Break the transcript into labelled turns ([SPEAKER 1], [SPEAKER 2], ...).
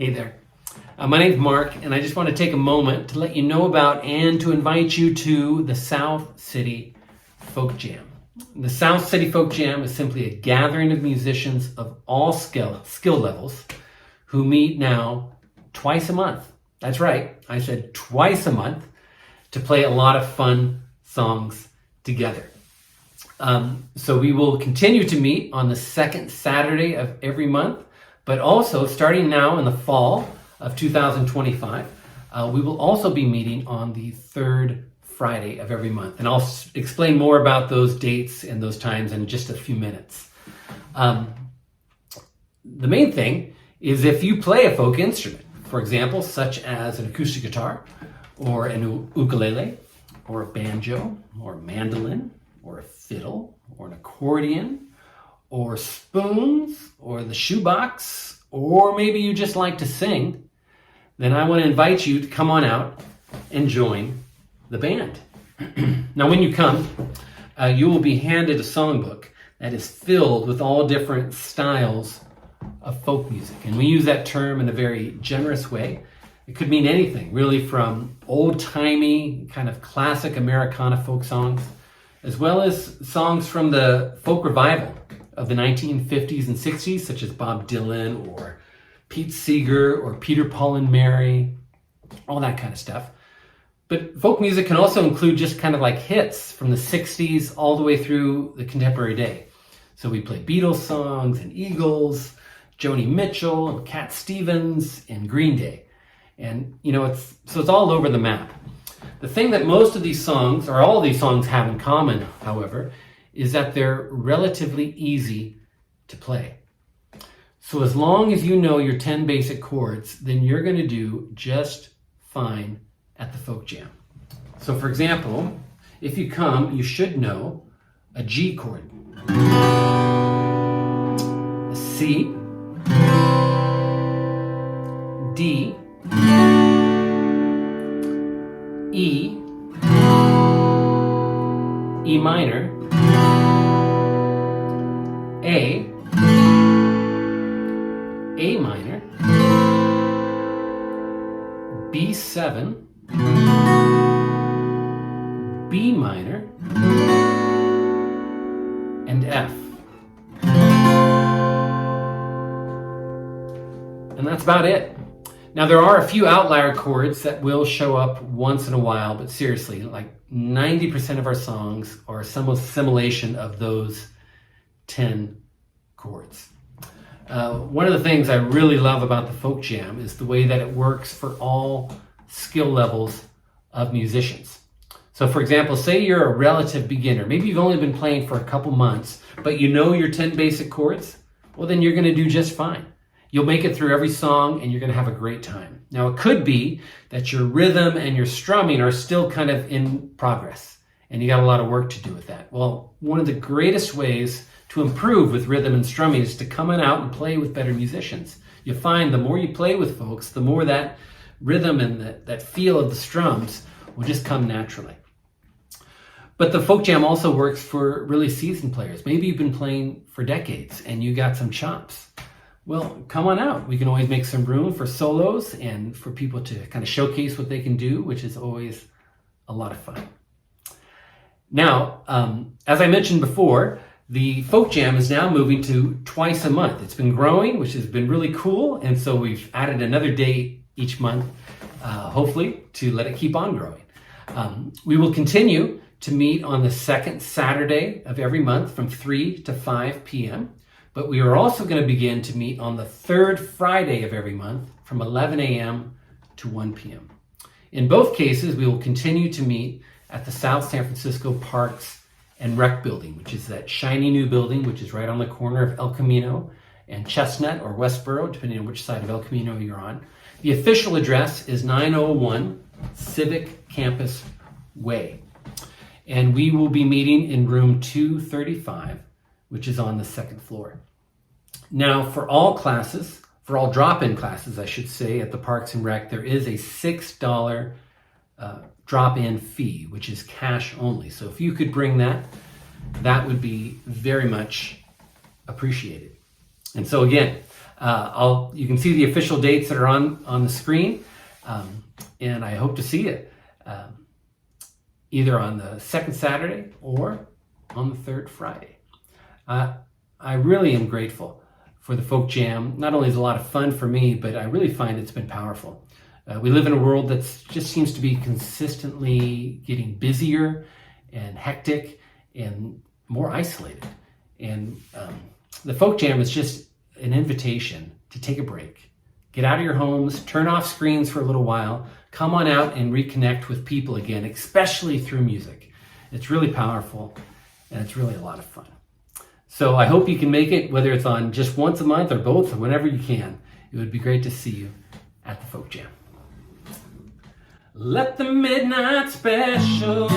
[SPEAKER 1] Hey there. My name's Mark, and I just want to take a moment to let you know about and to invite you to the South City Folk Jam. The South City Folk Jam is simply a gathering of musicians of all skill levels who meet now twice a month. That's right, I said twice a month to play a lot of fun songs together. So we will continue to meet on the second Saturday of every month, but also starting now in the fall of 2025, we will also be meeting on the third Friday of every month. And I'll explain more about those dates and those times in just a few minutes. The main thing is if you play a folk instrument, for example, such as an acoustic guitar or an ukulele or a banjo or a mandolin or a fiddle or an accordion or spoons or the shoebox, or maybe you just like to sing, then I want to invite you to come on out and join the band. Now, when you come, you will be handed a songbook that is filled with all different styles of folk music. And we use that term in a very generous way. It could mean anything, really, from old-timey, kind of classic Americana folk songs, as well as songs from the folk revival of the 1950s and 60s, such as Bob Dylan or Pete Seeger or Peter, Paul and Mary, all that kind of stuff. But folk music can also include just kind of like hits from the 60s all the way through the contemporary day. So we play Beatles songs and Eagles, Joni Mitchell and Cat Stevens and Green Day. And, it's all over the map. The thing that most of these songs, or all of these songs, have in common, however, is that they're relatively easy to play. So as long as you know your 10 basic chords, then you're going to do just fine at the Folk Jam. So for example, if you come, you should know a G chord, a C, D, E, E minor, A minor, B7, B minor, and F. And that's about it. Now, there are a few outlier chords that will show up once in a while, but seriously, like 90% of our songs are some assimilation of those 10 chords. One of the things I really love about the Folk Jam is the way that it works for all skill levels of musicians. So for example, say you're a relative beginner. Maybe you've only been playing for a couple months, but you know your 10 basic chords. Well, then you're going to do just fine. You'll make it through every song and you're going to have a great time. Now, it could be that your rhythm and your strumming are still kind of in progress and you got a lot of work to do with that. Well, one of the greatest ways to improve with rhythm and strumming is to come on out and play with better musicians. You find the more you play with folks, the more that rhythm and that feel of the strums will just come naturally. But the Folk Jam also works for really seasoned players. Maybe you've been playing for decades and you got some chops. Well, come on out. We can always make some room for solos and for people to kind of showcase what they can do, which is always a lot of fun. Now, as I mentioned before, the Folk Jam is now moving to twice a month. It's been growing, which has been really cool. And so we've added another day each month, hopefully, to let it keep on growing. We will continue to meet on the second Saturday of every month from 3 to 5 p.m. But we are also going to begin to meet on the third Friday of every month from 11 a.m. to 1 p.m. In both cases, we will continue to meet at the South San Francisco Parks and Rec Building, which is that shiny new building, which is right on the corner of El Camino and Chestnut or Westboro, depending on which side of El Camino you're on. The official address is 901 Civic Campus Way. And we will be meeting in room 235, which is on the second floor. Now, for all classes, for all drop-in classes, I should say, at the Parks and Rec, there is a $6 drop-in fee, which is cash only. So if you could bring that, that would be very much appreciated. And so again, You can see the official dates that are on the screen, and I hope to see you either on the second Saturday or on the third Friday. I really am grateful for the Folk Jam. Not only is it a lot of fun for me, but I really find it's been powerful. We live in a world that just seems to be consistently getting busier and hectic and more isolated. And the Folk Jam is just an invitation to take a break. Get out of your homes, turn off screens for a little while, come on out and reconnect with people again, especially through music. It's really powerful and it's really a lot of fun. So I hope you can make it, whether it's on just once a month or both, or whenever you can. It would be great to see you at the Folk Jam. Let the Midnight Special